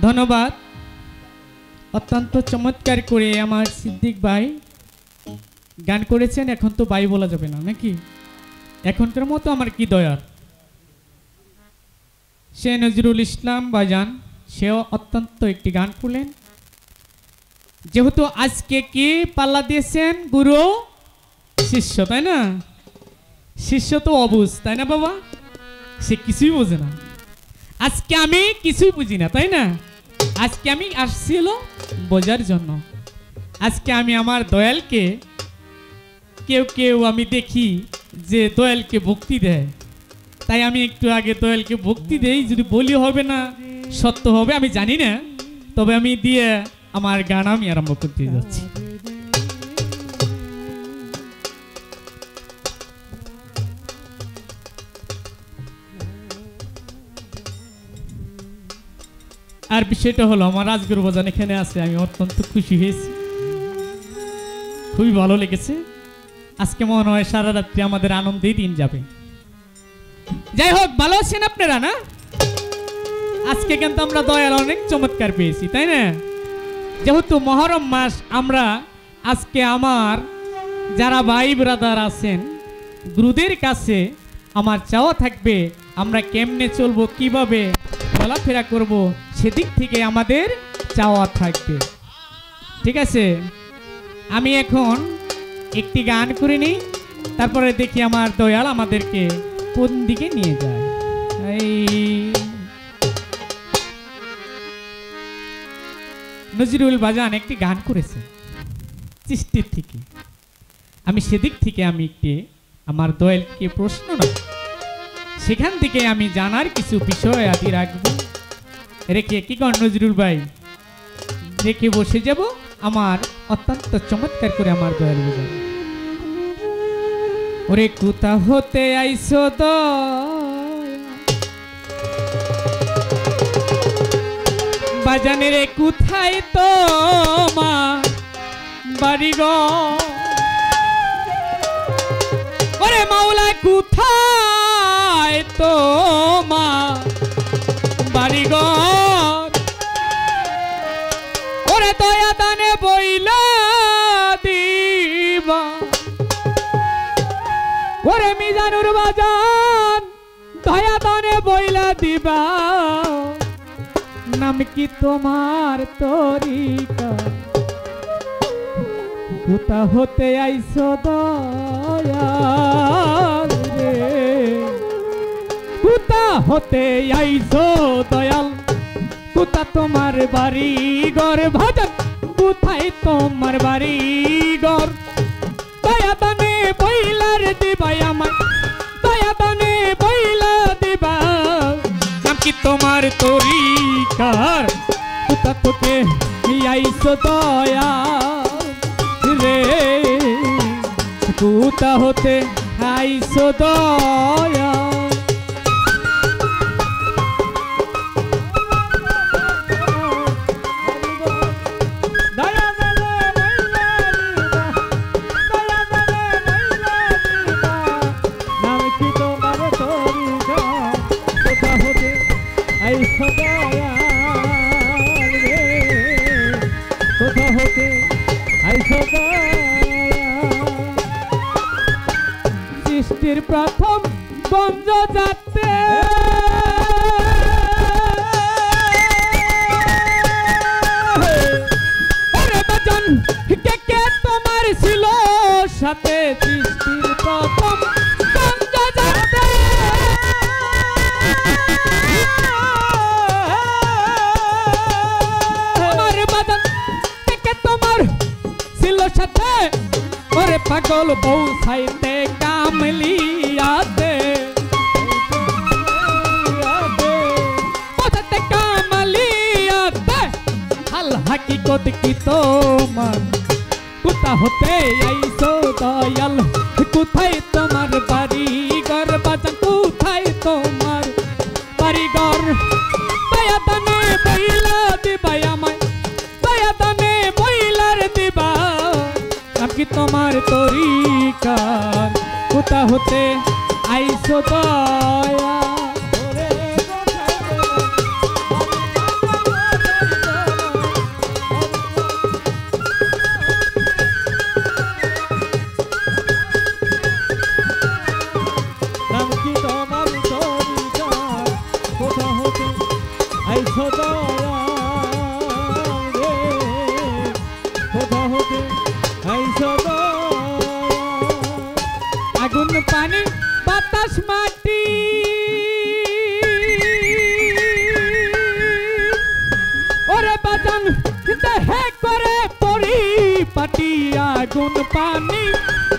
ধন্যবাদ। অত্যন্ত চমৎকার করে আমার সিদ্দিক ভাই গান করেছেন। এখন তো ভাই বলা যাবে না নাকি, এখনকার মতো আমার কি দয়ার। সে নজরুল ইসলাম ভাইজান, সেও অত্যন্ত একটি গান করলেন। যেহেতু আজকে কি পাল্লা দিয়েছেন, গুরু শিষ্য, তাই না? শিষ্য তো অবুঝ, তাই না বাবা? সে কিছুই বোঝে না। আজকে আমি কিছুই বুঝি না, তাই না? আজকে আমি আসছি হলো বোঝার জন্য। আজকে আমি আমার দয়ালকে, কেউ কেউ আমি দেখি যে দয়ালকে ভক্তি দেয়, তাই আমি একটু আগে দয়ালকে ভক্তি দেই। যদি বলি হবে না, সত্য হবে আমি জানি না, তবে আমি দিয়ে আমার গান আমি আরম্ভ করতে যাচ্ছি। আর বিষয়টা হলো আমার রাজগুরু বাজান এখানে আছে, আমি অত্যন্ত খুশি হয়েছি, খুবই ভালো লেগেছে। আজকে মনে হয় সারা রাত্রি আমাদের আনন্দেই দিন যাবে। যাই হোক, ভালো আছেন আপনারা না? আজকে কিন্তু আমরা দয়াল অনেক চমৎকার পেয়েছি, তাই না? যেহেতু মহরম মাস, আমরা আজকে আমার যারা ভাই ব্রাদার আছেন গুরুদের কাছে আমার চাওয়া থাকবে, আমরা কেমনে চলবো, কিভাবে চলাফেরা করব, সেদিক থেকে আমাদের চাওয়া থাকবে। ঠিক আছে, আমি এখন একটি গান করে নিই, তারপরে দেখি আমার দয়াল আমাদেরকে কোন দিকে নিয়ে যায়। নজরুল বাজান একটি গান করেছে চিস্তির থেকে, আমি সেদিক থেকে আমি একটি আমার দয়ালকে প্রশ্ন না, সেখান থেকে আমি জানার কিছু বিষয় আদি রাখবো, রেখে কি কর নজরুল ভাই, রেখে বসে যাব আমার অত্যন্ত চমৎকার করে আমার দয়াল বাজান। ওরে কোথা হতে আইছো বাজানে রে, কোথায় তো মা বাড়ি গো, ওরে মাওলা কোথায় তো মা বাড়ি গো, ওরে দয়া দানে বইলা দিবা, ওরে মিজানুর বাজান দয়া দানে বইলা দিবা, নাম কি তোমার তরিকা, কোথা হতে আইছো দয়াল রে, কোথা হতে আইছো দয়াল, কোথা তোমার বাড়ি ঘর ভাজন, কোথায় তোমার বাড়ি ঘর, দয়া দানে বইলার দিবা আমার, দয়া দানে বইলা দিবা, নাম কি তোমার তরিকার, কোথা থেকে আইছো দয়াল রে, কোথা হতে আইছো দয়াল। সৃষ্টির প্রথম গঞ্জ যাতে কে কে তোমার ছিল সাথে, সৃষ্টির প্রথম গঞ্জ যাতে আমার বাজান, কে কে তোমার ছিল সাথে, ওরে পাগল বউ সাইতে কামলিয়াতে, ওতে কামলিয়াতে হাল হাকিকত কি তোমার, কোথা হতে আইছো দয়াল, কোথায় তোমার বাড়ি ঘর বাজান, কোথায় তোমার বাড়ি ঘর, দয়া দানে বইলা দিবা আমায়, দয়া দানে বইলার দিবা, নাম কি তোমার তরিকার, কোথা হতে আইছো দয়া, আইছো দয়াল রে কোথা হতে আইছো দয়াল আগুন পানি বাতাস মাটি ওরে বাজান দেহে করে পরিপাটি আগুন পানি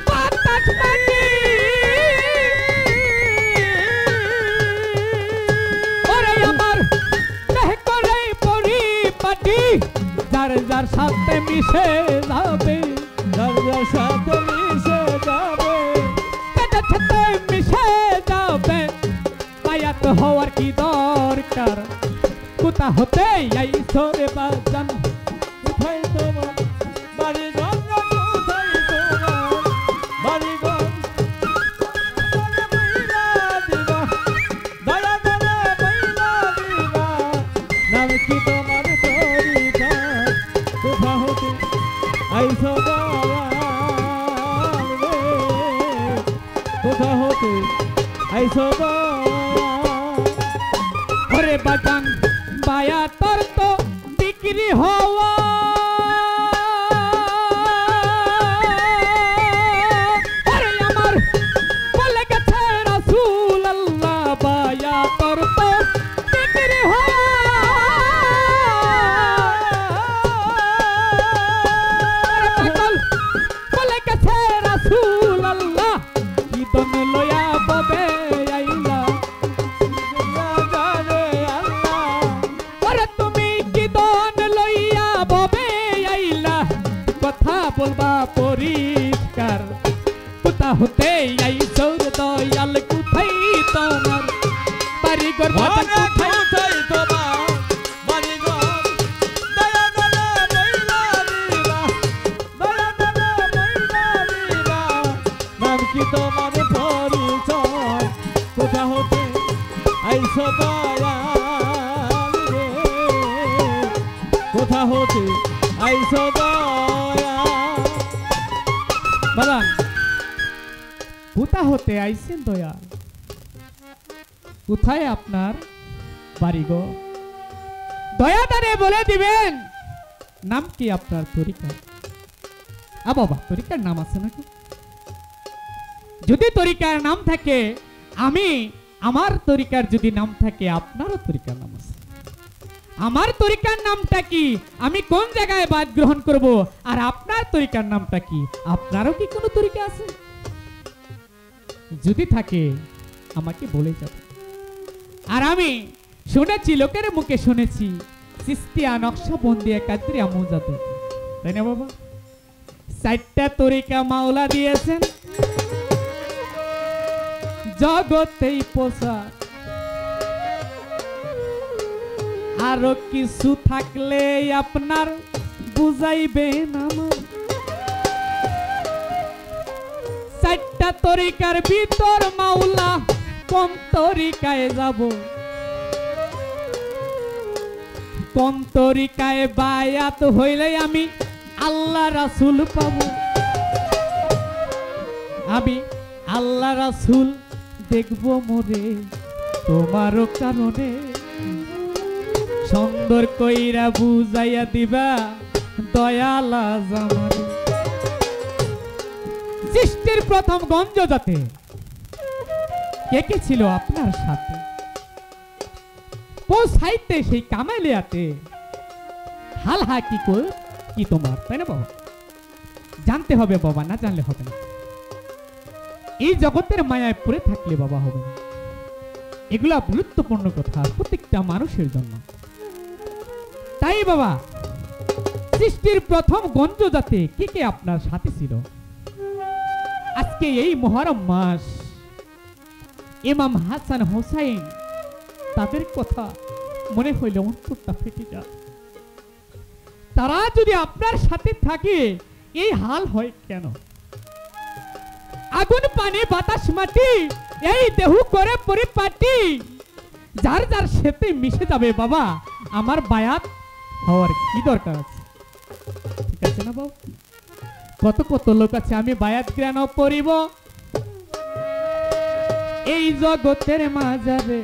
বাতাস মাটি ওরে আমার দেহে করে পরিপাটি যার যার সাথে মিশে যাবে যার যার সাথে মিশে যাবে সাথে সাথে মিশে যাবে বায়াত হওয়ার কি দরকার কোথা হতে আইছো রে বাজান কোথায় তোমার বাড়ি ঘর কোথায় তোমার বাড়ি ঘর বইলা দিবা দয়া দয়া বইলা দিবা নাম কি তোমার পরিচয় কোথা হতে আইছো দয়াল রে কোথা হতে আইছো দয়াল ওরে বাজান বায়া তোর তো বিক্রি হওয়া ওরে আমার বলে গেছে রাসূল আল্লাহ বায়া তোর তো বিক্রি হওয়া ওরে পাগল বলে গেছে রাসূল আল্লাহ কি দন লয়া ববে আইলা জানে আল্লাহ ওরে তুমি কি দন লইয়া ববে আইলা কথা বলবা পরিষ্কার কোথা হতে আইছো রে দয়াল কোথায় তোমার বাড়ি ঘর বাজান কোথায় কোথায় তোমার বাড়ি ঘর দয়া দয়া বইলা দিবা দয়া দয়া বইলা দিবা নাম কি তোমার পরিচয় কোথা হতে আইছো দয়াল রে কোথা হতে আইছো দয়াল বাজান কোথা হতে আইছেন দয়াল কোথায় আপনার বাড়ি গো দয়াদারে বলে দিবেন নাম কি আপনার তরিকা বাবা তরিকার নাম আছে নাকি যদি তরিকার নাম থাকে আমি আমার তরিকার যদি নাম থাকে আপনারও তরিকার নাম আছে আমার তরিকার নামটা কি আমি কোন জায়গায় বাদ গ্রহণ করব আর আপনার তরিকার নামটা কি আপনারও কি কোনো তরিকা আছে যদি থাকে আমাকে বলে যাবে আর আমি শুনেছি লোকের মুখে শুনেছি চিস্তিয়া নকশবন্দিয়া কাদরিয়া মুজাদ্দিদ তাই না বাবা 4টা তরিকা মাওলা দিয়েছেন জগতেই প্রসার আরো কিছু থাকলে আপনার বুঝাইবেন আমার 4টা তরিকার ভিতর মাওলা কোন তরিকায় যাব কোন তরিকায় বায়াত হইলে আমি আল্লাহ রাসূল পাবো আমি আল্লাহ রাসূল দেখব মোরে তোমারও কারণে সুন্দর কইরা বুঝাইয়া দিবা দয়াল আমার সৃষ্টির প্রথম গঞ্জ যাতে কে কে ছিল আপনার সাথে পৌঁছাইতে সেই কামালিয়াতে হাল হা কি কর কি তোমার তাই না বাবা জানতে হবে বাবা না জানলে হবে না এই জগতের মায়ায় পড়ে থাকলে বাবা হবে না এগুলা গুরুত্বপূর্ণ কথা প্রত্যেকটা মানুষের জন্য তাই বাবা সৃষ্টির প্রথম গঞ্জ যাতে কে কে আপনার সাথে ছিল আজকে এই মুহররম মাস ইমাম হাসান হোসেন তাদের কথা মনে হইলে অন্তরটা ফেটে যায় তারা যদি আপনার সাথে থাকে এই হাল হয় কেন আগুন পানি বাতাস মাটি এই দেহ করে পরিপাটি যার যার সাথে মিশে যাবে বাবা আমার বায়াত হওয়ার কি দরকার আছে ঠিক আছে না বাবা কত কত লোক আছে আমি বায়াত জ্ঞান পড়িব এই জগতের মাঝারে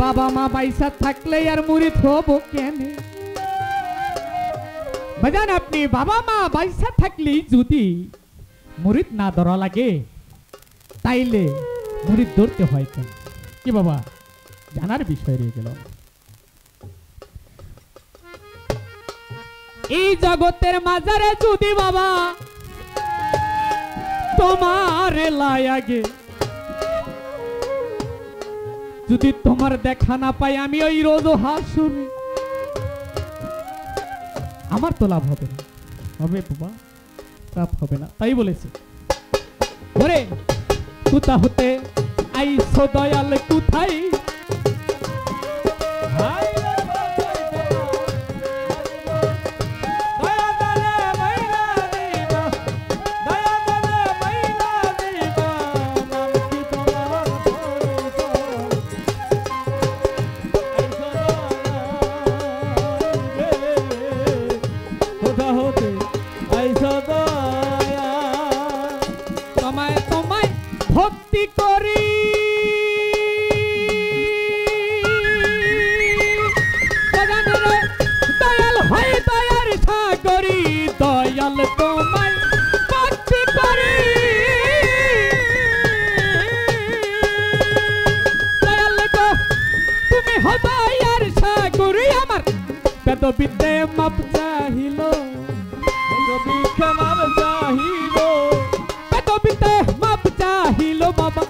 বাবা মা বাইসা থাকলে আর মুরিদ হব কেনে বাজান আপনি বাবা মা বাইসা থাকলেই যদি মুরিদ না ধরা লাগে তাইলে মুরিদ ধরতে হয় কেন কি বাবা জানার বিষয় রয়ে গেল এই জগতের মাঝারে যদি বাবা তোমার লাগে যদি তোমার দেখা না পাই আমি ওই রোজ হাসুরে আমার তো লাভ হবে না হবে বাবা লাভ হবে না তাই বলেছে ওরে কোথা হতে আইছো দয়াল কোথায় ভক্তি করি দয়াল হয় দয়ার সাগরি দয়াল তোমায় ভক্তি করি দয়াল গো তুমি হদয়ার সাগরি আমার বেদবিদ্যে মাপ চাহিল বেদবিদ্যে মাপ চাহিল বেদবিদ্যে মাপ চাহিল বাবা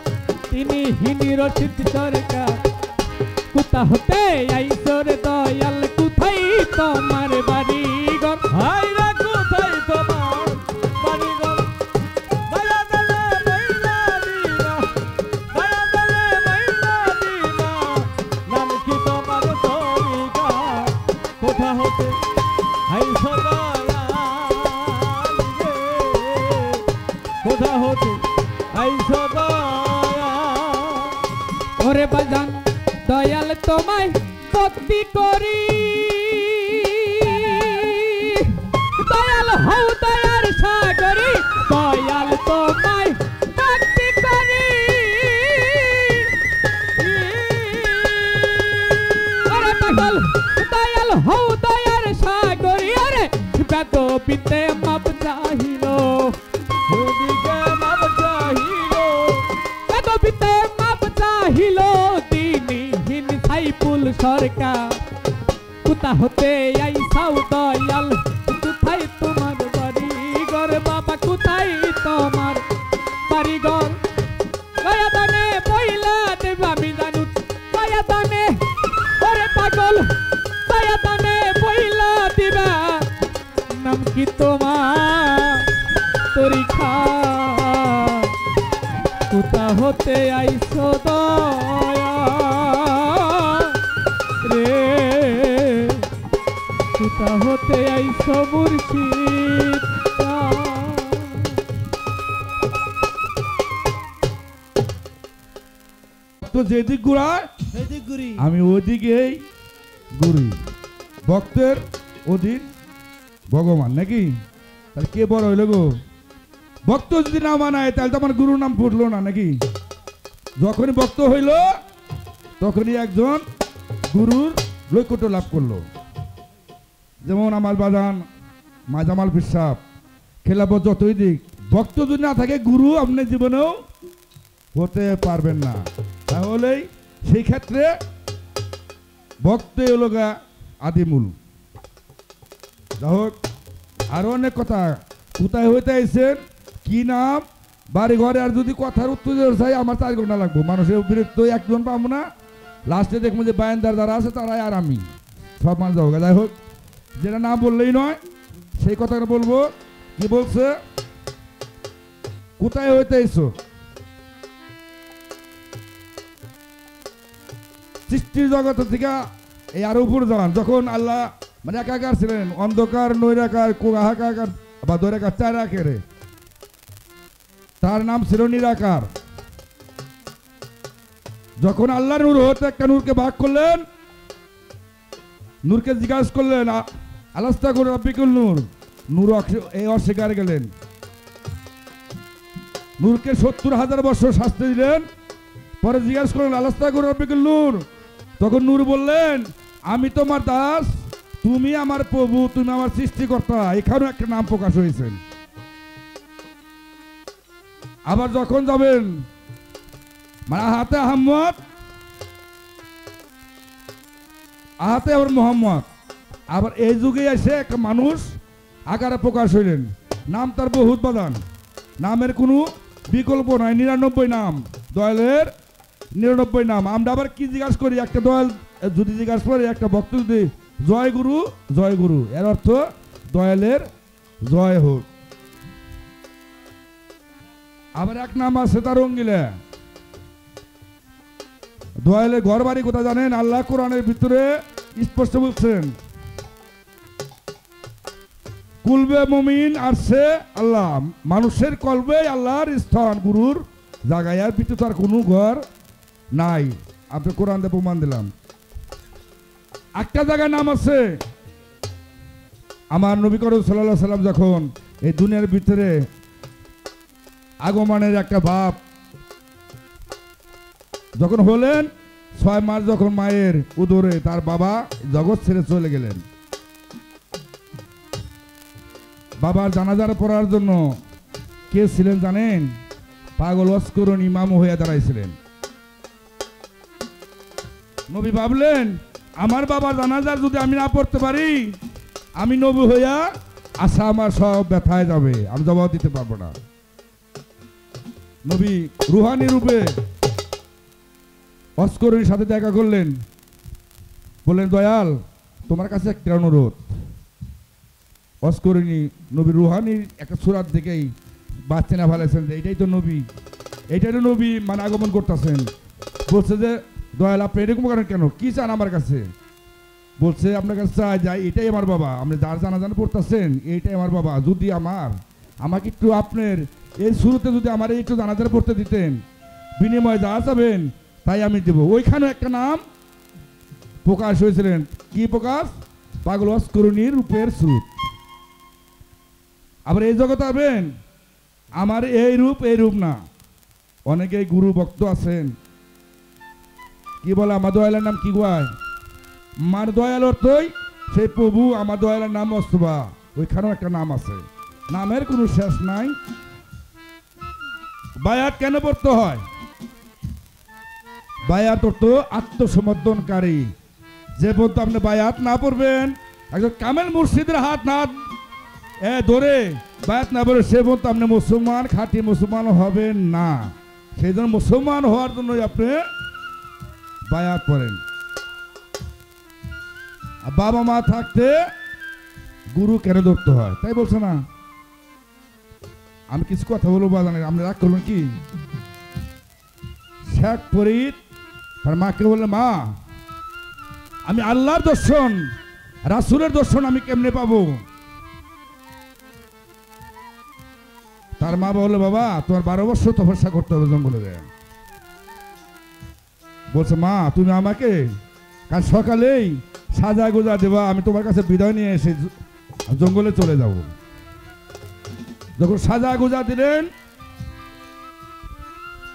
তিনি হিনি রচিত সরকার কোথা হতে আইসর দয়াল কোথায় তোমার বাড়ি ঘর হায়রা কোথায় তোমার বাড়ি ঘর দয়া দলে মহিলা দিনা দয়া দলে মহিলা দিনা নাম কি তোমার তরিকা কোথা হতে আইসর দয়াল কোথা হতে আইসর ওরে বাজান দয়াল তোমায় ভক্তি করি দয়াল হও দয়ার সাগরি দয়াল তোমায় ভক্তি করি ওরে পাগল দয়াল হও দয়ার সাগরি আরে বেদবিদ্যে মাপ চাহিল ওদিকে মাপ চাহিল বেদবিদ্যে মাপ চাহিল দিনহীন সাইফুল সরকার কোথা হতে আইসাও দয়াল কোথায় তোমার বাড়ি ঘর বাবা কোথায় তোমার বাড়ি ঘর দয়া দানে মহিলা দেব আমি জানু দয়া দানে ওরে পাগল দয়া দানে মহিলা দিবা নাম কি তোমার তরিকা কোথা হতে আইসো দয়া রে কোথা হতে আইসো মুর্শিদ তো যেদিক ঘুরায় সেদিক ঘুরি আমি ওদিকেই ঘুরি ভক্তের অধীন ভগবান নাকি তাহলে কে বড় হইল গো ভক্ত যদি না মানায় তাহলে তো আমার গুরুর নাম ফুটলো না নাকি যখনই ভক্ত হইল তখনই একজন গুরুর লৈকট্য লাভ করলো যেমন আমার বাজান মাজামাল পিসাব খেলাপথ যতই দিক ভক্ত যদি না থাকে গুরু আপনি জীবনেও হতে পারবেন না তাহলেই সেই ক্ষেত্রে ভক্ত হলো গা আদিমূল যাই হোক আরো অনেক কথা কোথায় হইতে আইছেন কি নাম বাড়ি ঘরে আর যদি কথার উত্তর চাই আমার 4 ঘন্টা লাগবো মানুষের বিরক্ত একজন পাবো না লাস্টে দেখবো যে বায়ানদার যারা আছে তারাই আর আমি সব মানুষ যাবো যাই হোক যেটা না বললেই নয় সেই কথাটা বলবো কি বলছে কোথায় হইতে আইছো সৃষ্টির জগৎ থেকে এই আরো উপর যান যখন আল্লাহ মানে একাকার ছিলেন অন্ধকার নৈরাকার হাহাকার বা দৈরাকার 4 আকারে তার নাম ছিল নিরাকার যখন আল্লাহ নূর হতে একটা নূরকে ভাগ করলেন নূরকে জিজ্ঞাসা করলেন আলাস্তা করে রব্বিকুল নূর নূর এই অস্বীকার গেলেন নূরকে 70,000 বছর শাস্তি দিলেন পরে জিজ্ঞাসা করলেন আলাস্তা করে রব্বিকুল নূর তখন নূর বললেন, আমি তোমার দাস, তুমি আমার প্রভু, তুমি আমার সৃষ্টিকর্তা। এখানেও একটা নাম প্রকাশ হয়েছে। আবার যখন যাবেন মানে আহাতে আহম্মদ, আহাতে আবার মোহাম্মদ, আবার এই যুগে এসে একটা মানুষ আকারে প্রকাশ হইলেন। নাম তার বহুত বাদান, নামের কোনো বিকল্প নাই। 99 নাম, দয়ালের 99 নাম। আমরা আবার কি জিজ্ঞাসা করি, একটা দয়াল যদি জিজ্ঞাসা করি, একটা ভক্ত যদি জয় গুরু জয় গুরু, এর অর্থ দয়ালের জয় হোক। আবার এক নাম আছে তার রঙ্গিলা। দয়ালের ঘর বাড়ি কোথায় জানেন? আল্লাহ কোরআনের ভিতরে স্পষ্ট বলছেন, কুলবে মুমিন আরশে আল্লাহ, মানুষের কলবে আল্লাহর স্থান, গুরুর জায়গায়। আর ভিতরে তার কোনো ঘর নাই। আপনি কোরআন দিয়ে প্রমাণ দিলাম। একটা জায়গায় নাম আছে, আমার নবী করিম সাল্লাল্লাহু আলাইহি সাল্লাম যখন এই দুনিয়ার ভিতরে আগমনের একটা ভাব যখন হলেন, 6 মাস যখন মায়ের উদরে তার বাবা জগৎ ছেড়ে চলে গেলেন, বাবার জানাজার পড়ার জন্য কে ছিলেন জানেন? পাগল অস্করণ ইমাম হয়ে দাঁড়াইছিলেন। নবী ভাবলেন, আমার বাবার জানাজার যদি আমি না পড়তে পারি, আমি নবী হইয়া আশা আমার সব ব্যথায় যাবে, আমি জবাব দিতে পারবো না। নবী রুহানি রূপে অস্করণীর সাথে দেখা করলেন, বললেন, দয়াল তোমার কাছে একটা অনুরোধ। অস্করণী নবী রুহানির একটা সুরাত দেখেই বাচ্চা না ফেলেছেন যে এটাই তো নবী, এটাই তো নবী মানে আগমন করতেছেন। বলছে যে দয়াল আপনি এরকম করেন কেন, কি চান আমার কাছে? বলছে আপনার কাছে চাই যাই, এটাই আমার বাবা, আপনি যার জানাজান পড়তেছেন এইটাই আমার বাবা। যদি আমাকে একটু আপনার এই শুরুতে যদি আমার একটু জানাজান পড়তে দিতেন, বিনিময়ে যা চাবেন তাই আমি দেব। ওইখানে একটা নাম প্রকাশ হয়েছিলেন। কি প্রকাশ? পাগল অস্করণীর রূপের স্রোত। আবার এই জগতে হবেন আমার এই রূপ না। অনেকেই গুরু ভক্ত আছেন, কি বলে আমার দয়ালের নাম কি গায়, আমার দয়াল অর্থই সেই প্রভু, আমার দয়ালের নাম অস্তবা। ওইখানেও একটা নাম আছে, নামের কোনো শেষ নাই। বায়াত কেন পড়তে হয়? বায়াত অর্থ আত্মসমর্পণকারী। যে পর্যন্ত আপনি বায়াত না পড়বেন, একজন কামেল মুর্শিদের হাত না ধরে বায়াত না পড়ে, সে পর্যন্ত আপনি মুসলমান, খাঁটি মুসলমান হবেন না। সেই জন্য মুসলমান হওয়ার জন্য আপনি বায়াত পড়েন। বাবা মা থাকতে গুরু কেন ধরতে হয় তাই বলছে না? আমি কিছু কথা বলবো, জানেন আপনি রাগ করবেন কি? শেখ ফরিদ তার মাকে বললে, মা আমি আল্লাহর দর্শন রাসূলের দর্শন আমি কেমনে পাবো? তার মা বললো, বাবা তোমার 12 বছর তপস্যা করতে হবে জঙ্গলে যায়। বলছে, মা তুমি আমাকে কাল সকালেই সাজা গোজা দেবা, আমি তোমার কাছে বিদায় নিয়ে এসে জঙ্গলে চলে যাব। যখন সাজা গোজা দিলেন,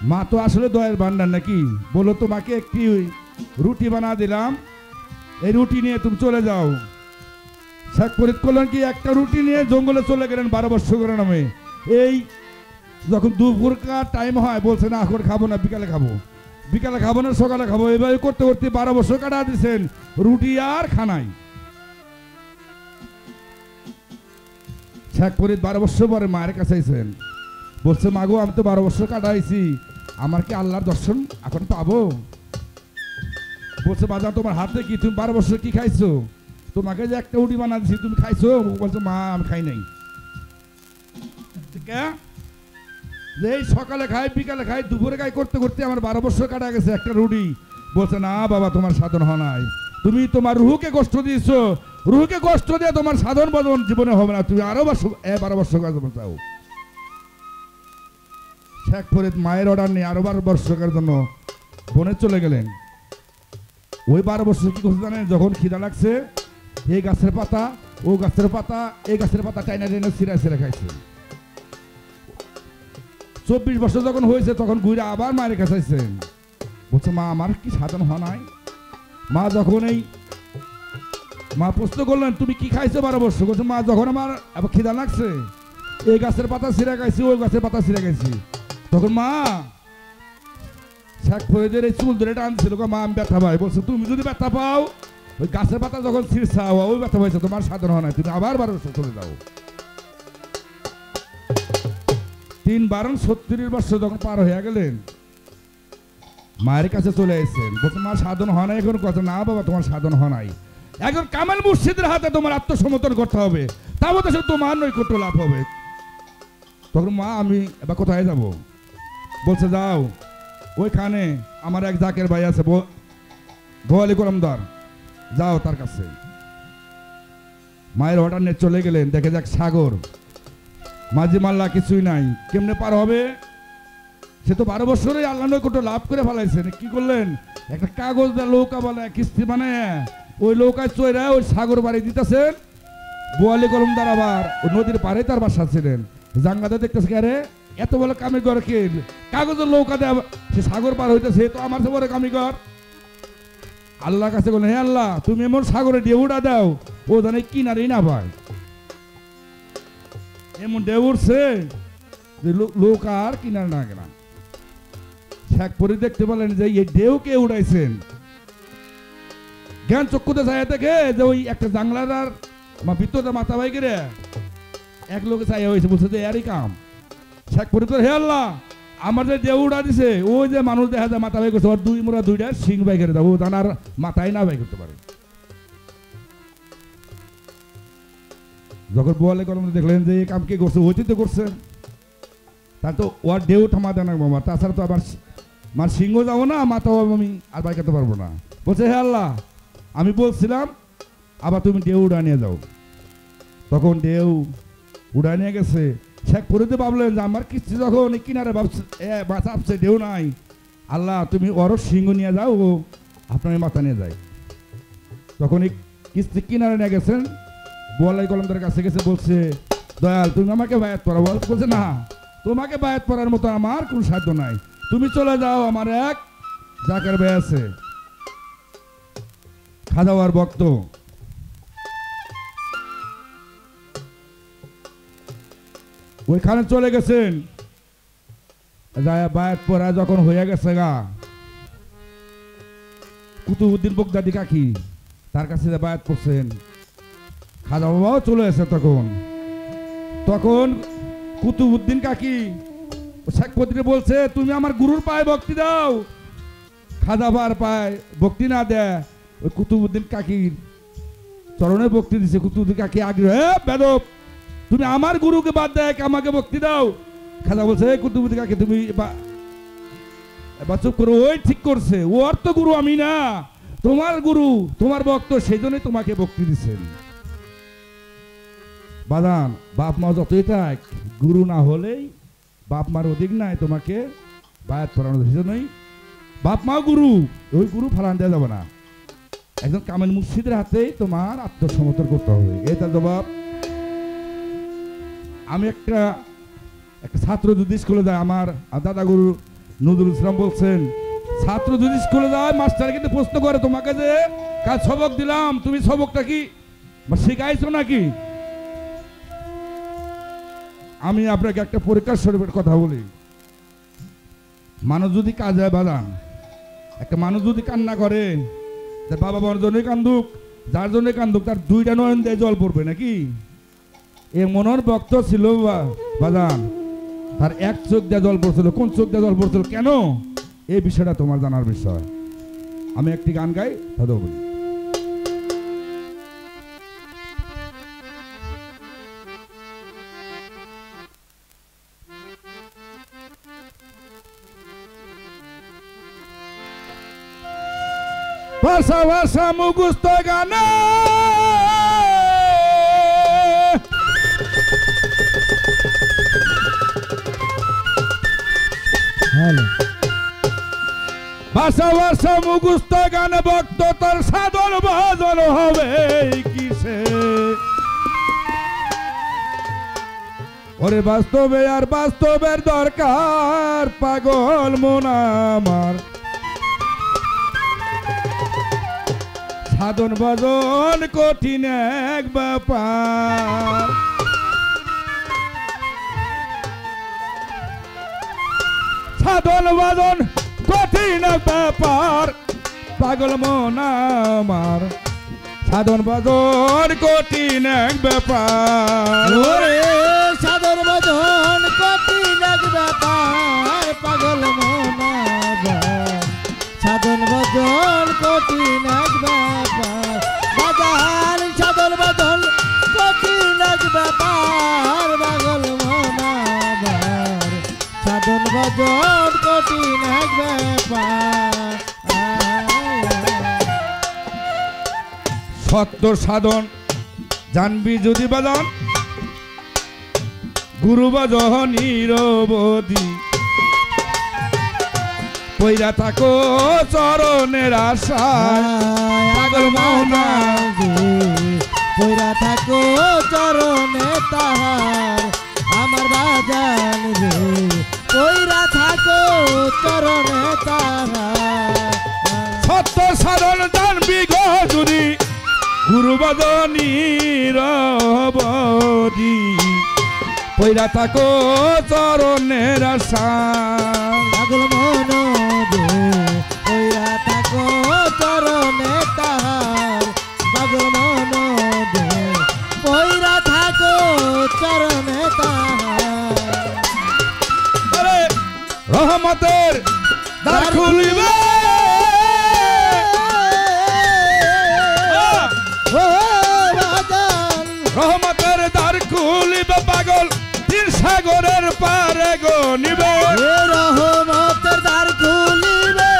মা তো আসলে দয়ার ভান্ডার নাকি, বললো তোমাকে একটি রুটি বানা দিলাম, এই রুটি নিয়ে তুমি চলে যাও। শেখ ফরিদ করলেন কি, একটা রুটি নিয়ে জঙ্গলে চলে গেলেন 12 বছর করে নামে। এই যখন দুপুরকার টাইম হয়, বলছে না এখন খাবো না, বিকালে খাবো, বিকালে খাবো না সকালে খাবো। এভাবে করতে করতে 12 বছর কাটা দিচ্ছেন রুটি আর খানাই। শেখ ফরিদ 12 বছর পরে মায়ের কাছে আইছেন, বলছে মাগো আমি তো 12 বছর কাটাইছি, আমার কি আল্লাহর দর্শন এখন পাবো? বলছে বাজার তোমার হাতে কি, তুমি 12 বছর কি খাইছো? তোমাকে যে একটা রুটি বানা দিছি তুমি খাইছো? বলছে মা আমি খাই নাই। যে সকালে খাই বিকালে খাই দুপুরে খাই করতে করতে আমার 12 বছর কাটা গেছে একটা রুটি। বলছে না বাবা তোমার সাধন হয় নাই, তুমি তোমার রুহকে কষ্ট দিয়েছো, রুহকে কষ্ট দিয়ে তোমার সাধন বদন জীবনে হবে না, তুমি আরো 12 বছর কাজ চাও। শেখ ফরিদ মায়ের অর্ডার নিয়ে আরো 12 বছরের জন্য বনে চলে গেলেন। ওই 12 বছর কি করছে জানেন? যখন খিদা লাগছে এই গাছের পাতা ও গাছের পাতা এই গাছের পাতা টাইনা টাইনা ছিঁড়া ছিঁড়া খাইছে। 24 বছর যখন হয়েছে তখন ঘুরে আবার মায়ের কাছে আইছেন, বলছে মা আমার কি সাধন হয় নাই? মা যখন এই মা প্রশ্ন করলেন তুমি কি খাইছো 12 বছর? বলছে মা যখন আমার আবার খিদা লাগছে এই গাছের পাতা ছিঁড়ে খাইছি ওই গাছের পাতা ছিঁড়ে খাইছি। তখন মা শেখ ফরিদের এই চুল ধরে টানছিল, মা আমি ব্যথা পাই। বলছে তুমি যদি ব্যথা পাও ওই গাছের পাতা যখন ছিঁড়ছাও ওই ব্যথা পাইছে, তোমার সাধন হয় না, তুমি আবার 12 বছর চলে যাও। 3 বছর যখন পার হয়ে গেলেন মায়ের কাছে চলে এসেছেন। বলছে মা সাধন হয় না এখন? কথা না বাবা তোমার সাধন হয় নাই, একজন কামেল মুর্শিদের হাতে তোমার আত্মসমর্পণ করতে হবে, তাও তো তোমার নৈকট্য লাভ হবে। তখন মা আমি এবার কোথায় যাব? বলছে যাও ওইখানে আমার এক জাকের ভাই আছে বোয়ালি কলমদার, যাও তার কাছে। মায়ের অর্ডার নিয়ে চলে গেলেন, দেখে যাক সাগর, মাঝি মাল্লা কিছুই নাই, কেমনে পার হবে? সে তো 12 বছরে আল্লাহ নৈকট্য লাভ করে ফেলাইছেন। কি করলেন? একটা কাগজ দেয় নৌকা বলে কিস্তি মানে ওই নৌকায় চড়ে ওই সাগর বাড়ি দিতেছেন। বোয়ালি কলমদার আবার ওই নদীর পাড়ে তার বাসা ছিলেন। জাঙ্গাতে দেখতেছে কে রে এত বলে কামিগর কে কাগজের নৌকা দেয় সে সাগর পার হইতেছে, তো আমার সে বলে কামিগর। আল্লাহর কাছে বলেন হে আল্লাহ তুমি এমন সাগরে ঢেউটা দাও ও জানে কিনারেই না পায়, এমন ঢেউ উঠছে যে লোক আর কিনারে না কেনা। শেখ ফরিদ দেখতে পেলেন যে এই ঢেউ কে উড়াইছেন। জ্ঞান চক্ষুতে চাইয়া দেখে যে ওই একটা জাংলার আর ভিতরে মাথা ভাই গেলে এক লোকে চাইয়া হয়েছে, বলছে যে এরই কাম। শেখ ফরিদ হে আল্লাহ আমার যে ঢেউ উড়া দিছে ওই যে মানুষ দেখা যায় মাথা ভাই করছে ওর দুইটা সিং বাই করে দেবো, তার মাথায় না বাই করতে পারে। যখন বোয়ালে কলম দেখলেন যে এই কাম কে করছে, ওইটি তো করছে, তার তো ওর ঢেউ থামা দেয় না বাবা, তাছাড়া তো আমার সিংহ যাবো না, মাথাও আমি আর বাই করতে পারবো না। বলছে হে আল্লাহ আমি বলছিলাম আবার তুমি ঢেউ উড়া নিয়ে যাও। তখন ঢেউ উড়া নিয়ে গেছে। শেখ ফরিদে ভাবলেন যে আমার কিস্তি যখন কিনারে চাপছে ঢেউ নাই, আল্লাহ তুমি ওর সিংহ নিয়ে যাও, ও আপনার মাথা নিয়ে যায়। তখন এই কিস্তি কিনারে নিয়ে গেছেন, বোয়ালাই কলমদার কাছে গেছে, বলছে দয়াল তুমি আমাকে বায়াত পড়াবো। বলছে না তোমাকে বায়াত পড়ার মতো আমার কোনো সাধ্য নাই, তুমি চলে যাও, আমার এক জাকের ভাই আছে খাজাওয়ার ভক্ত, ওইখানে চলে গেছেন। বায়াত পড়া যখন হয়ে গেছে গা, কুতুবউদ্দিন বগদাদি কাকি তার কাছে বায়াত পড়ছেন, খাজা বাবাও চলে এসে। তখন কুতুবউদ্দিন কাকি শেখ ফরিদকে বলছে তুমি আমার গুরুর পায়ে ভক্তি দাও। খাজা বাবার পায়ে ভক্তি না দেয়, ওই কুতুবউদ্দিন কাকির চরণে ভক্তি দিছে। কুতুবউদ্দিন কাকি আগ্রহ বেদব তুমি আমার গুরুকে বাদ দেয় আমাকে ভক্তি দাও। খাজা বলছে কুতুবউদ্দিন কাকি তুমি চুপ করো, ওই ঠিক করছে, ও অর্থ গুরু আমি না, তোমার গুরু তোমার ভক্ত, সেই জন্যই তোমাকে ভক্তি দিচ্ছেন। বাদান বাপ মা যতই থাক গুরু না হলেই বাপ মার অধিক নাই তোমাকে বায়াত পড়ানো, সেই জন্যই বাপ মা গুরু, ওই গুরু ফালান দেওয়া যাবে না, একজন কামেল মুর্শিদের হাতেই তোমার আত্মসমর্পণ করতে হবে। এটা জবাব। আমি একটা ছাত্র যদি স্কুলে যায়, আমার দাদা গুরু নজরুল ইসলাম বলছেন ছাত্র যদি স্কুলে যায় মাস্টার কিন্তু প্রশ্ন করে তোমাকে যে কাল সবক দিলাম তুমি সবকটা কি শিখাইছো নাকি? আমি আপনাকে একটা পরীক্ষার স্বরূপের কথা বলি। মানুষ যদি কাজে বাদান, একটা মানুষ যদি কান্না করে বাবা মার জন্যই কান্দুক, যার জন্য কান্দুক তার দুইটা নয়ন দিয়ে জল পড়বে নাকি? এ মনের ভক্ত ছিল বাদান, তার এক চোখ দিয়ে জল পড়ছিল। কোন চোখ দিয়ে জল পড়ছিল কেন? এই বিষয়টা তোমার জানার বিষয়। আমি একটি গান গাই তাদের বলি। ভাষা ভাষা মুখস্থ গানে ভাষা ভাষা মুখস্থ গানে ভক্ত তোর সাধন ভজন হবে কিসে? ওরে বাস্তবে আর বাস্তবের দরকার পাগল মন আমার, সাধন ভজন কঠিন এক ব্যাপার সাধন ভজন কঠিন এক ব্যাপার পাগল মন আমার সাধন ভজন কঠিন এক ব্যাপার ওরে সাধন ভজন কঠিন এক ব্যাপার পাগল মন আমার সাধন ভজন কঠিন এক ব্যাপার বাজার সাধন ভজন কঠিন এক ব্যাপার পাগল মন আমার সাধন ভজন কঠিন এক ব্যাপার সত্য সাধন জানবি যদি বাদন গুরু বাজন নিরবধি পইরা থাকো চরণের আশায় পাগল মনা পইরা থাকো চরণে তাহার আমার বাজান রে পইরা থাকো চরণে তাহার সত্য সাধন জানবি গো যদি গুরু বাজন নিরবধি পইরা থাকো চরণের আশায় পাগল মন পইরা থাকো চরণে তাহার পাগল মন পইরা থাকো চরণে তাহার আরে রহমতের দ্বার খুলিবে ও বাজান রহমতের দ্বার খুলিবে পাগল তিন সাগরের পারে গো নিবে এ রহমতের দ্বার খুলিবে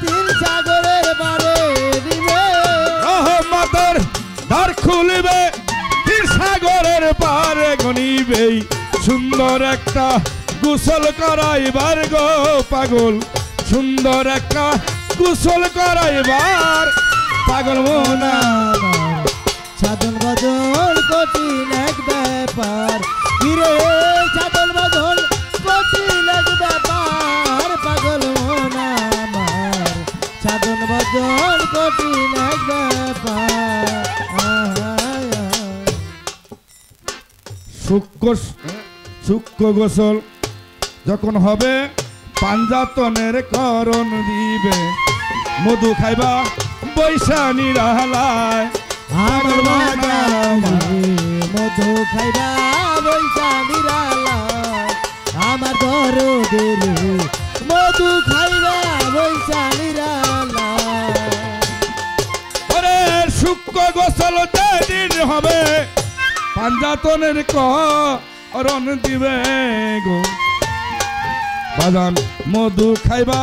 তিন সাগরের পারে দিবে রহমতের দ্বার খুলিবে তিন সাগরের পারে গনিবে সুন্দর একটা গোসল করাইবার গো পাগল সুন্দর একটা গোসল করাইবার পাগল মোনা সাধন ভজন কঠিন এক ব্যাপার ফিরে সাধন ভজন কঠিন এক ব্যাপার পাগল মন আমার সাধন ভজন কঠিন এক ব্যাপার সূক্ষ্ম গোসল যখন হবে পাঞ্জাতনের করণ দিবে মধু খাইবা বৈশা নিরালায় আমার বাজান মধু খাইবা বৈশা নিরালা আমার দরদের মধু খাইবা বৈশা নিরালা ওরে সূক্ষ্ম গোসল যেদিন হবে পাঞ্জাতনের করণ দিবে গো বাজান মধু খাইবা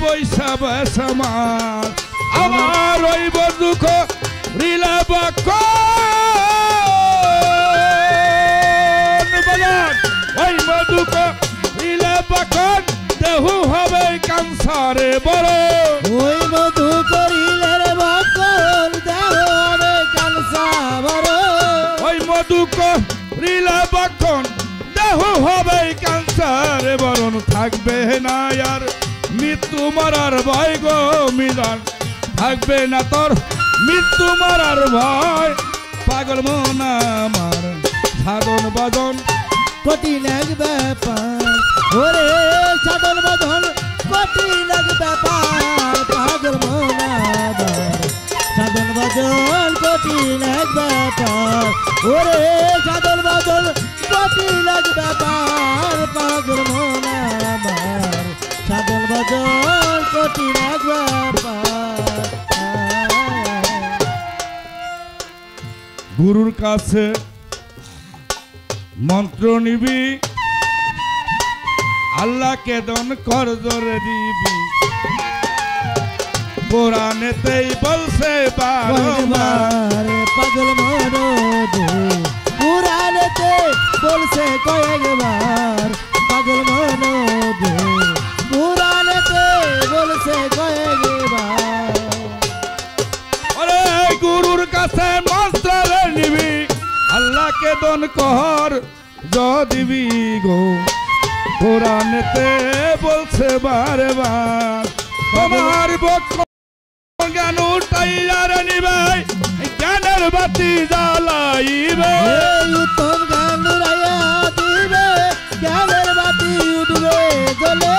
পয়সা বেসমার আমার ওই দুঃখ রিলা বাকন বাজান ওই মধুক রিলা বাকন দেহু হবে কানসারে বড় ওই মধু করিলে রে ভক্তর দেহ হবে কালসা বড় ওই মধুক রিলা বাকন দেহু হবে কানসারে বরণ থাকবে না আর মৃত্যু মারার ভয় গো মিলান থাকবে না তোর মৃত্যু মারার ভয় পাগল মন আমার সাধন বাদন কঠিন এক ব্যাপার ওরে সাধন ভজন কঠিন এক ব্যাপার পাগল মন আমার সাধন ভজন কঠিন এক ব্যাপার ওরে সাধন ভজন কঠিন এক ব্যাপার পাগল মন আমার সাধন ভজন কঠিন এক ব্যাপার গুরুর কাছে মন্ত্র নিবি আল্লাহকে দন কর জোরে দিবি কোরআনেতেই বলছে বারবার পাগল মনোদে পুরাণেতে বলছে কয়েকবার পাগল মনোদে পুরাণেতে বলছে কয়েকবার ওরে গুরুর কাছে মন্ত্র নিবি আল্লাহকে দন কর দিবি গো কোরআনেতে বলছে বারবার তোমার বক্ষ জ্ঞান উঠাইয়ার নিবে জ্ঞানের বাতি জ্বালাইবে এই উত্তম জ্ঞান উড়াইয়া দিবে জ্ঞানের বাতি উঠবে জ্বলে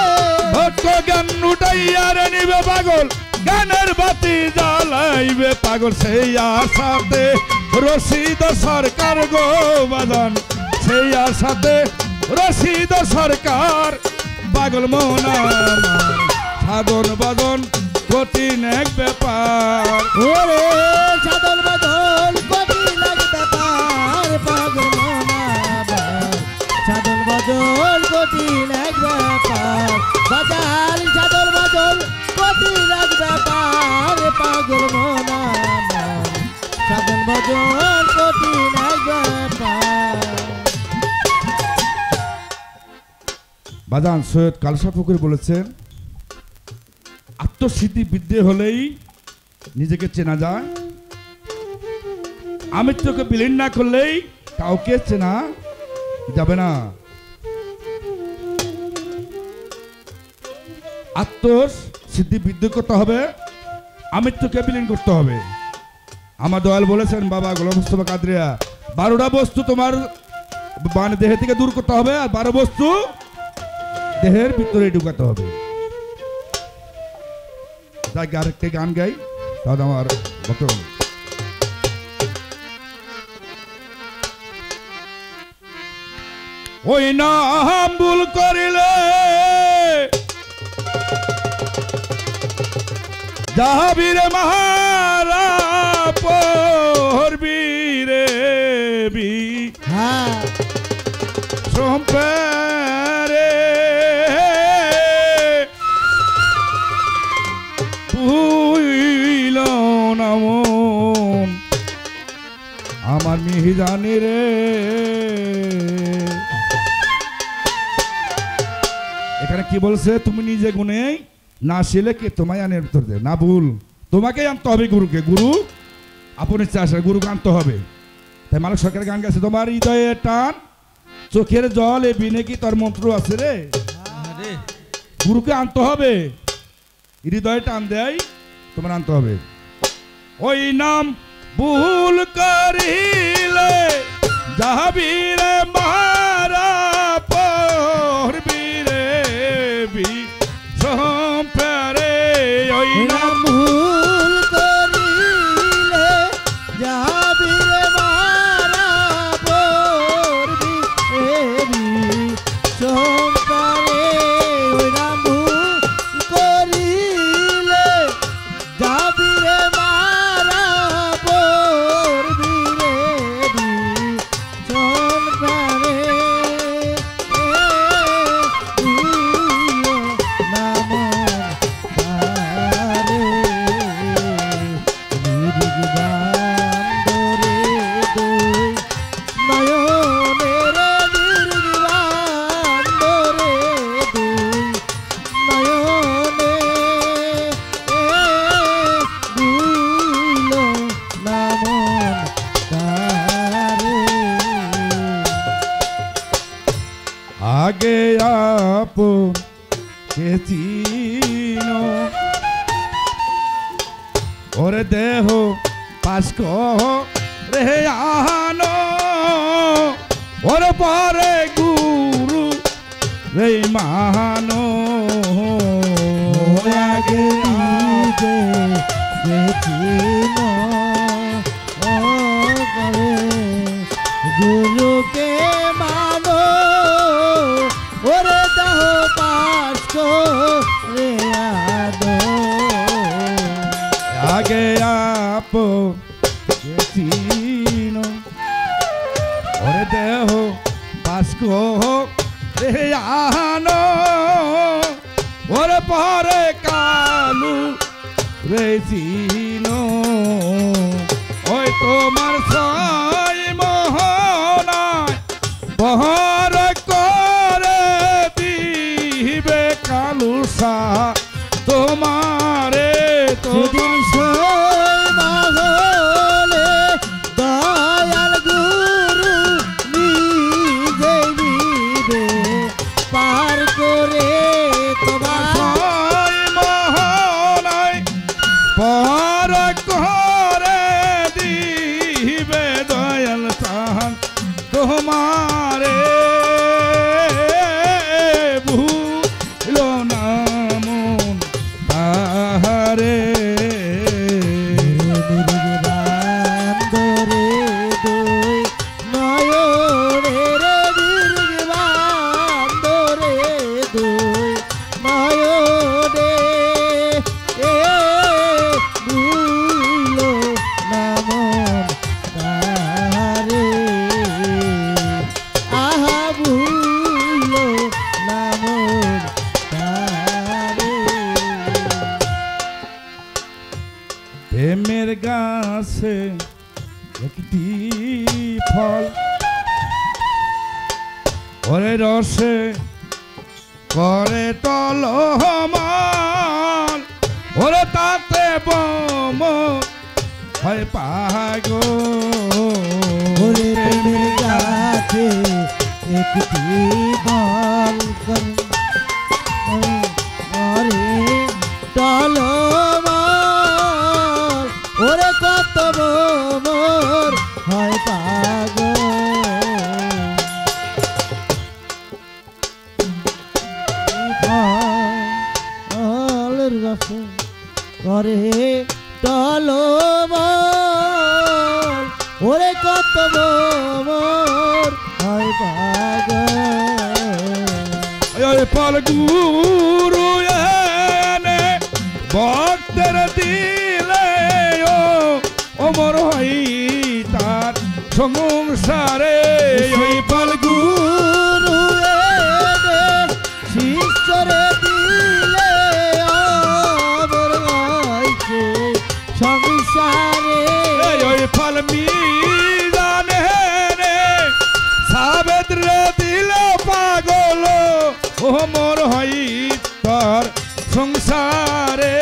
ভক্ত জ্ঞান উঠাইয়ার নিবে পাগল জ্ঞানের বাতি জ্বালাইবে পাগল সেই আশাতে রশিদ সরকার গো বাজান সেই আশাতে রশিদ সরকার পাগল মন আমার সাধন বাদন কঠিন এক ব্যাপার ওরে সাধন বাদল কঠিন এক ব্যাপার পাগল মনাবার সাধন বাদল কঠিন এক ব্যাপার বাজার সাধন বাদল কঠিন এক ব্যাপার পাগল মনাবার সাধন বাদল কঠিন এক ব্যাপার বাজান সৈয়দ কালসা ফকির বলেছেন আত্মসিদ্ধি বিদ্যে হলেই নিজেকে চেনা যায় আমিত্বকে বিলীন না করলেই কাউকে চেনা যাবে না আত্মসিদ্ধি বিদ্যে করতে হবে আমিত্বকে বিলীন করতে হবে আমার দয়াল বলেছেন বাবা গোলাম মুস্তাফা কাদরিয়া 12টা বস্তু তোমার মানে দেহ থেকে দূর করতে হবে আর 12 বস্তু দেহের ভিতরে ঢুকাতে হবে যাই আরেকটা গান গাই তাহলে আমার বক্তব্য ওই নাম ভুল করিলে যাহাবীরে মহারা পরবীরে বি হ্যাঁ সম্পেরে ভুইল না মন আমার মিহিদানি রে এখানে কি বলছে তুমি নিজে গুনে না শিলে কে তোমায় আনের ভিতর দে না ভুল তোমাকেই আনতে হবে গুরুকে গুরু আপন ইচ্ছা আসে গুরুকে আনতে হবে তাই মালিক সরকারের গান গেছে তোমার হৃদয়ে টান চোখের জল এ বিনে কি তোর মন্ত্র আছে রে গুরুকে আনতে হবে হৃদয়ে টান দেয় তোমার আনতে হবে ওই নাম ভুল করিলে যাহাবীরে মারা পরবীরে বি সম্পেরে ওই নাম ভুল করিলে যাবিরে মারা পড়বি এরি সম্পারে ওই নাম ভুল করিলে যাবিরে মারা পড়বি এরি সম্পারে আগে আপন কে চিনো ওরে দেহ পাস্ক রে আহানো ওরে পরে গুরু রে মানো আগে নিজে দেখিনো ও করে গুরুকে মানো ওরে দেহ পাশ করে আদো আগে আপন কে চিনো ওরে দেহ পাস্ক রে আহানো ওরে পরে কালু রে চিনো ওই তোমার ছয় মোহনায় বহর করে দিবে কালু সা তোমারে তো সেদিন মহলে দয়াল গুরু নিজে নিবে পার করে তোমার ছয় মোহনায় তোমারে ভুল না মন তাহারে বান্দরে দুই নয়নে রে দীর্ঘ বান্দরে দুই নয়নে ভুল না মন তাহারে আহা ভুল না মন তাহারে প্রেমের গাছে একটি ফল ওরে রসে করে টলহমান ওরে তাতে বম হয় পাগল ওরে প্রেমের গাছে একটি বল ওরে টলমল ওরে কত মোর হয় পাগল ফলের রসে করে টলমল ওরে কত মোর হয় পাগল ওই ফল গুরু এনে ভক্তের দিলে অমর হই তার সংসারে ওই ফল গুরু এনে শিষ্যরে দিলে অমর হইছে সংসারে ওই ফল মিজানে সাবেদ রে দিল পাগল অমর হই তার সংসারে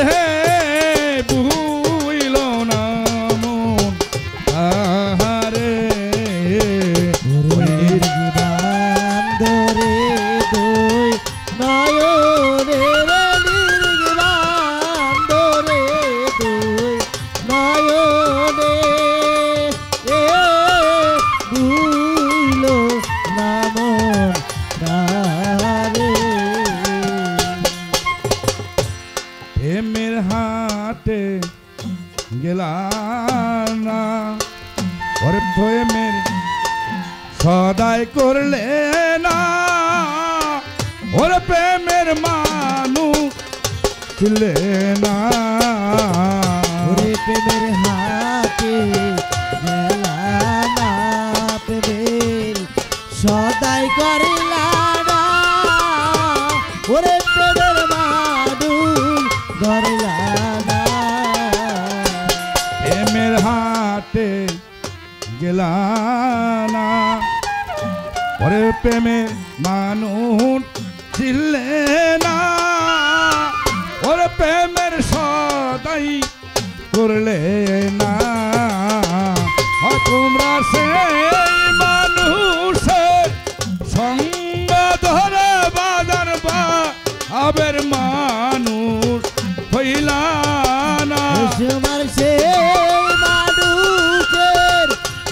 হে বুইল না মন তাহারে বান্দরে দুই নয়নে রে দীর্ঘ বান্দরে দুই নয়নে ভুল না মন তাহারে প্রেমের হাতে গেলা না ওর প্রেমের সদাই করলে না ওর প্রেমের মানুষ ছিলে না ওরে প্রেমের হাতে গেলা না প্রেমের সদাই করিলা না ওরে প্রেমের মাদুল গরিলা না প্রেমের হাতে গেলা না ওরে প্রেমের মানুষ ছিলে না ওর প্রেমের সদাই করলে না হয় তোমরা সেই মানুষের সঙ্গ ধরে বাজার বা আবের মানুষ হইলা না তোমার সে মানুষের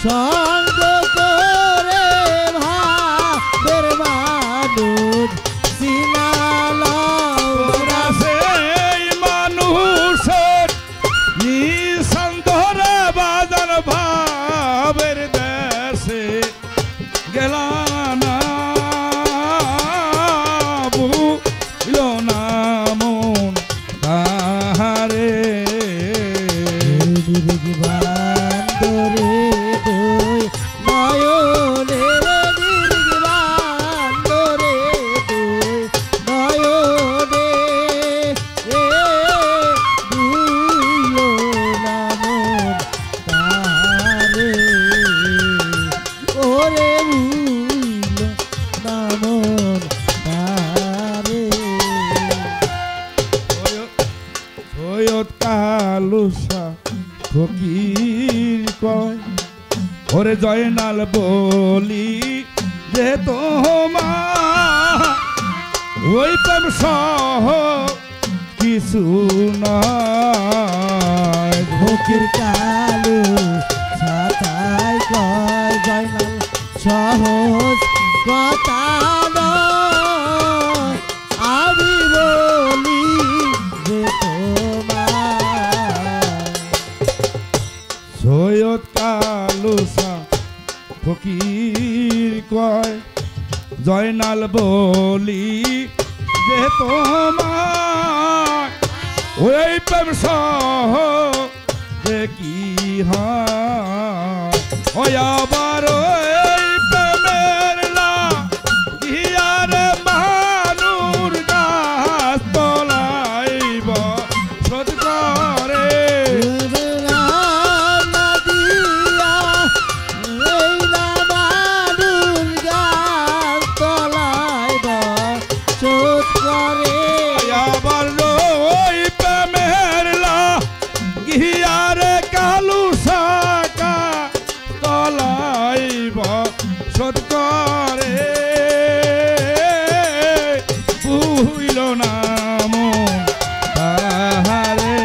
সঙ্গ করে ভাবের মানুষ সিনালাও তোমরা সেই মানুষের নিঃসন্দেহে বাজার ভাবের দেশে গেলা না বুঝল না মন তাহারে বান্দরে দুই নয়নে রে দীর্ঘ বান্দরে দুই নয়নে ভুল না মন তাহারে ওরে ভুল না মন তাহারে সৈয়দ কালুসা ফকির কয় ওরে জয়নাল বলি যে তোমা ওই প্রেম সহ কিছু নয় ফকির কালু ছাতায় কয় জয়নাল সহজ কথা নয়, আমি বলি যে তোমার সৈয়দ কালুসা ফকির কয় জয়নাল বলি যে তোমার ওই প্রেম সহ যে কি হয় ওই আবার ওই প্রেমের লাগিয়ার মানুর গাছ তলাইব শোধ করে আবার ওই প্রেমের লাগিয়ার কালু শাখা তলাইব শোধ করে বুঝল না মন তাহারে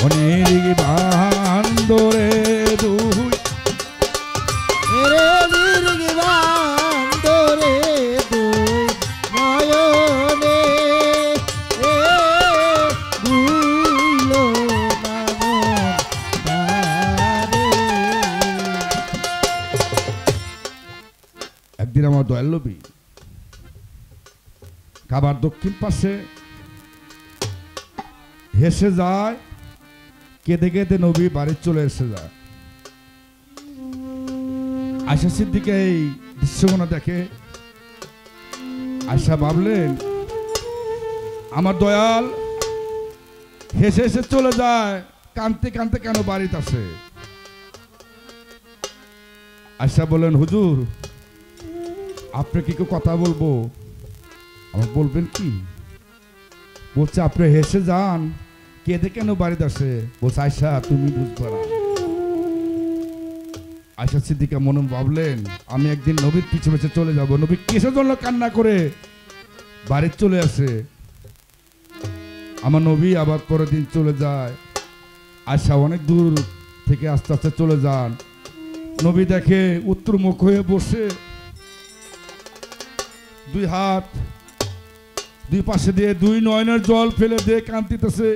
অনেক বান্দরে দুই একদিন আমার দয়াল নবী কাবার দক্ষিণ পাশে হেসে যায়, কেঁদে কেঁদে নবী বাড়ি চলে এসে যায়। আয়সা সিদ্দিকা এই দৃশ্যগুলো দেখে। আয়সা ভাবলেন আমার দয়াল হেসে হেসে চলে যায়, কানতে কানতে কেন বাড়িতে আসে? আয়সা বলেন হুজুর আপনি কি কথা বলবো? আমার বলবেন কি? বলছে আপনি হেসে যান, কেঁদে কেন বাড়িতে আসে? বলছে আয়সা তুমি বুঝবে না। আয়সা সিদ্দিকা মনে ভাবলেন আমি একদিন নবীর পিছে পিছে চলে যাব। নবী কিসের জন্য কান্না করে বাড়িতে চলে আসে? আমার নবী আবার পরের দিন চলে যায়। আয়সা অনেক দূর থেকে আস্তে আস্তে চলে যান। নবী দেখে উত্তর মুখ হয়ে বসে, দুই হাত দুই পাশে দিয়ে দুই নয়নের জল ফেলে দিয়ে কাঁদতেছে।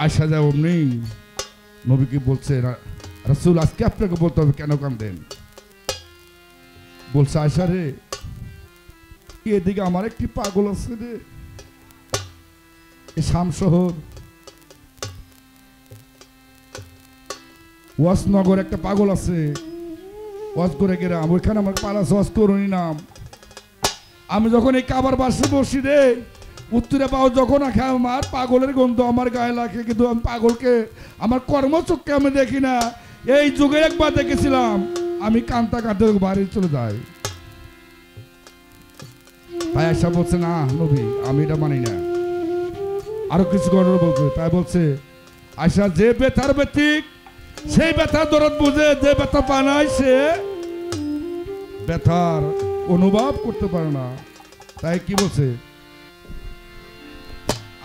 আয়সা যায় অমনি নবীকে বলছে রাসূল আজকে আপনাকে বলতে হবে কেন কাঁদেন? বলছে আয়সা রে এদিকে আমার একটি পাগল আছে রে, এই শাম শহর ওয়াসনগর একটা পাগল আছে, ওয়াজ করে গেলাম ওইখানে আমার পাড়া ওয়াজ করুনি নাম। আমি যখন এই কাবার বাসে বসি রে, উত্তরে পাও যখন খায় আমার পাগলের গন্ধ আমার গায়ে লাগে, কিন্তু আমি পাগলকে আমার কর্মচক্ষে আমি দেখি না। এই যুগে একবার দেখেছিলাম, আমি কান্তা কাঁদতে বাড়ি চলে যাই। তাই আয়সা বলছে না নবী আমি এটা মানি না, আরো কিছু ঘটনা বলছে। তাই বলছে আয়সা যে ব্যথার ব্যতিক সেই ব্যথার দরদ বুঝে, যে ব্যথা পানায় সে ব্যথার অনুভব করতে পারে না। তাই কি বলছে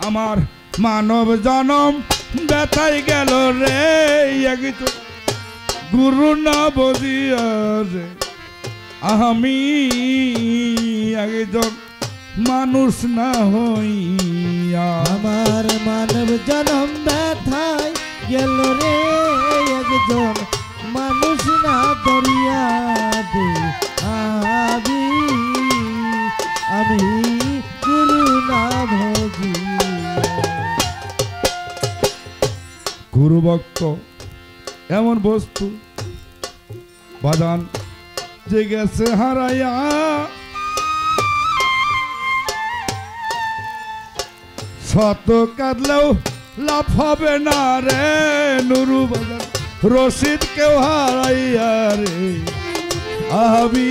আমার মানব জনম ব্যথাই গেল রে, গুরু না বুঝিয়া রে আমি একজন মানুষ না হইয়া। আমার মানব জনম ব্যথায় গেল রে, একজন মানুষ না দরিয়া দে আমি গুরু না ভজি। গুরু ভক্ত এমন বস্তু বাদান যে গেছে হারাইয়া, শত কাঁদলেও লাভ হবে না রে, নুরু বাজার রশিদ কেউ হারাইয়া রে আমি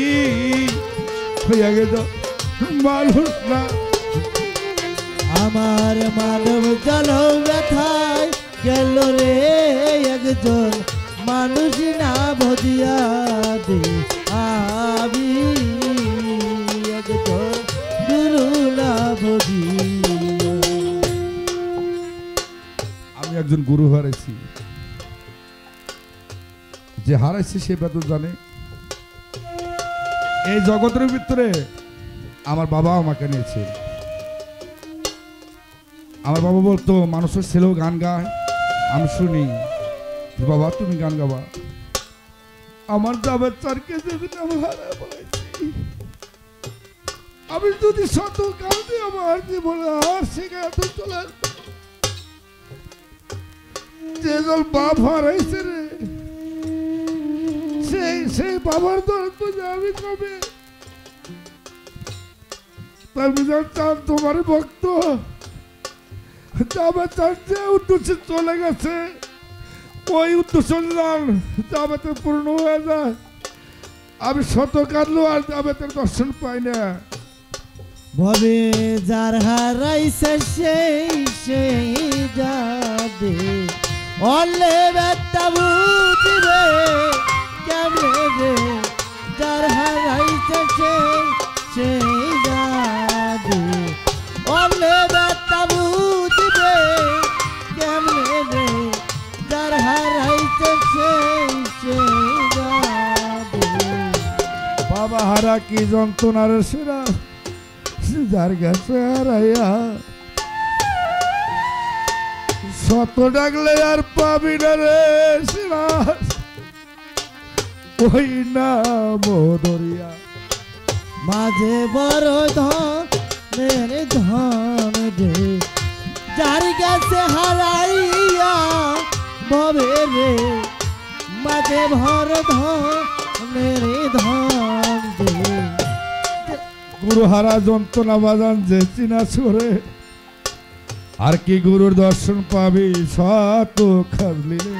হইয়া গেছ মানুষ না। আমার মানব জনম ব্যথায় গেল রে, একজন মানুষ না ভজিয়া দে আমি একজন গুরু না ভজিয়া। আমি একজন গুরু হারাইছি, যে হারাইছে সে বেতন জানে। এই জগতের ভিতরে আমার বাবা আমাকে নিয়েছে। আমার বাবা বলতো মানুষের ছেলেও গান গায়, আমি শুনি। বাবা তুমি গান গাবা। আমার জাবেদ স্যারকে যেদিন আমি হারায় বলেছি, আমি যদি শত গান দিয়ে আমার জীবনে আর শেখাতে চলে আসবো। যে দল বাপ হারাইছে রে, সেই বাবার দরদ যে আমি কবে আমি জানতাম তোমার ভক্ত জাবেদ স্যার যে উদ্দেশ্যে চলে গেছে, ওই উদ্দেশ্য জাবেতের পূর্ণ হয়ে যায়। আমি শত কাঁদলো আর জাবেতের দর্শন পাই না। ভবে যার হারাইছে সেই যাবে, অলে ব্যথা বুঝবে কেমনে রে। যার হারাইছে সেই যাবে, অলে ব্যথা বুঝবে কেমনে রে। যার হারাইছে সেই যাবে। বাবা হারা কি যন্ত্রণার সেরা, যার কাছে হারাইয়া শত ডাকলে আর পাবি না রে সেরা। ওই নাম দরিয়া মাঝে বড় ধনের ধন রে। যার কাছে হারাইয়া ভবে রে, মাঝে ভর ধনের ধন রে। গুরু হারা যন্ত্রণা বাজান যে চিনা ছড়ে, আর কি গুরুর দর্শন পাবি শত খাবলিলে।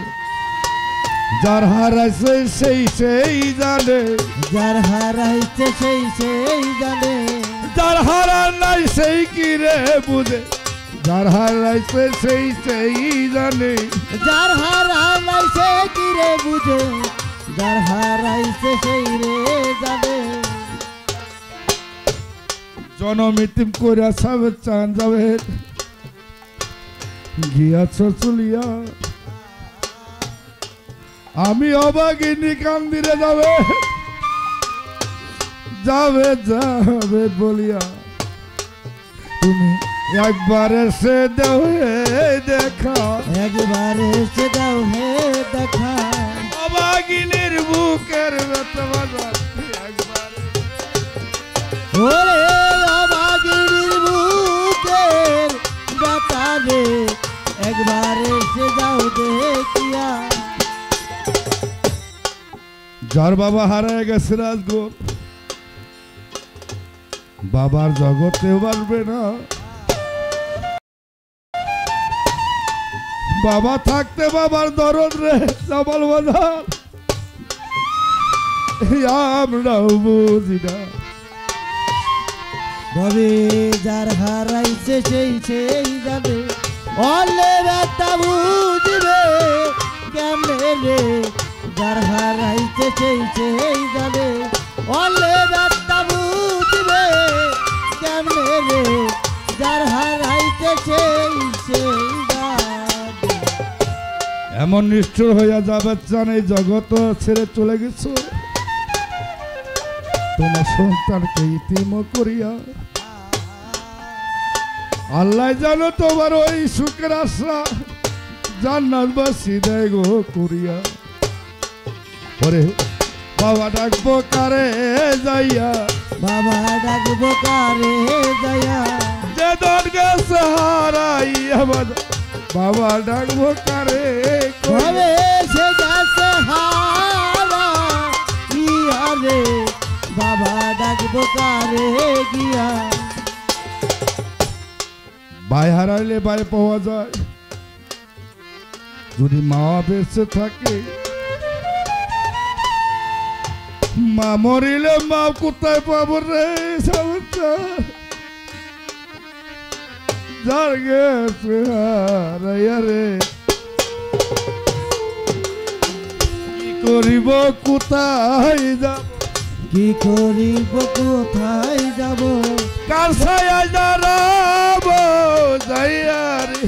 যার হারাইছে সেই জানে, যার হারাইছে সেই জানে। যার হারা নাই সেই কি রে বুঝে। যার হারাইছে সেই জানে, যার হারাইছে কি রে বুঝে। যার হারাইছে সেই রে জানে। জনমিতিম কইরা সাবে চান যাবে গিয়াছ চলিয়া। আমি অবাগিনী কান্দিরে যাবে যাবে যাবে বলিয়া। তুমি একবার এসে দাও হে দেখা, একবার এসে দাও হে দেখা। অবাগিনীর বুকের ব্যথা বাজার একবার। ওরে অবাগিনীর বুকের ব্যথা রে, একবার এসে যাও দেখিয়া। যার বাবা হারায় গেছে রাজগোর, বাবার জগতে বাড়বে না। বাবা থাকতে বাবার দরদ রে জামাল বাজার আমরাও বুঝি না। ভবে যার হারাইছে সেই জানে, অলে ব্যথা বুঝবে কেমনে রে। যার হারাইছে সেই জানে, অলে ব্যথা বুঝবে কেমনে রে। যার হারাইছে সেই জানে। এমন নিষ্ঠুর হইয়া যাবে জানে জগৎ ছেড়ে চলে গেছো, তোমার সন্তানকে ইতিম করিয়া। আল্লাহ জানো তোমার ওই সুখের আশা জান্নাতবাসী দেয় গো করিয়া। ওরে বাবা ডাকবো কারে যাইয়া, বাবা ডাকবো কারে যাইয়া। যে দর গেছে হারাইয়া বাবা ডাকবো কারে ভবে সে গেছে হারা ইয়া রে। বাবা ডাকবো কারে গিয়া। ভাই হারাইলে ভাই পাওয়া যায়, যদি মা বেঁচে থাকে। মা মরিলে মা কোথায় পাবো রে যার গেছে হারাইয়া রে। কি করিব কোথায় যাব, কি করিব কোথায় যাব। কার ছায়া দাঁড়াব যাইয়া রে।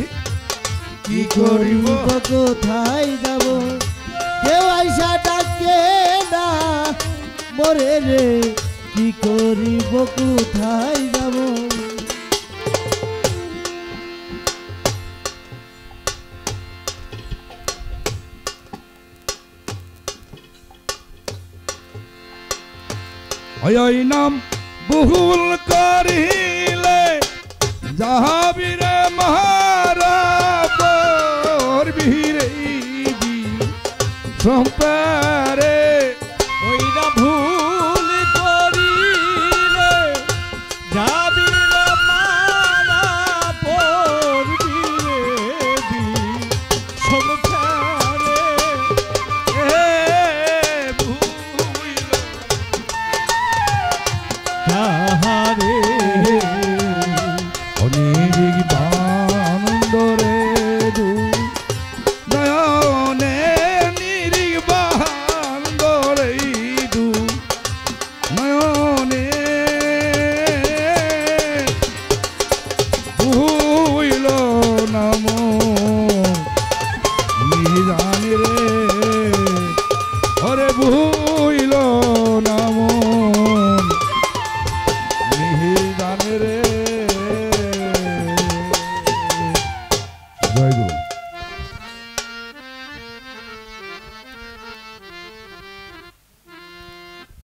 কি করিব কোথায় যাব। কেউ আইসা ডাক মরে রে কি করিব কোথায় যাব ওই নাম বহুল করিলে যাহাবিরে মহারাবর বীরে সম্পে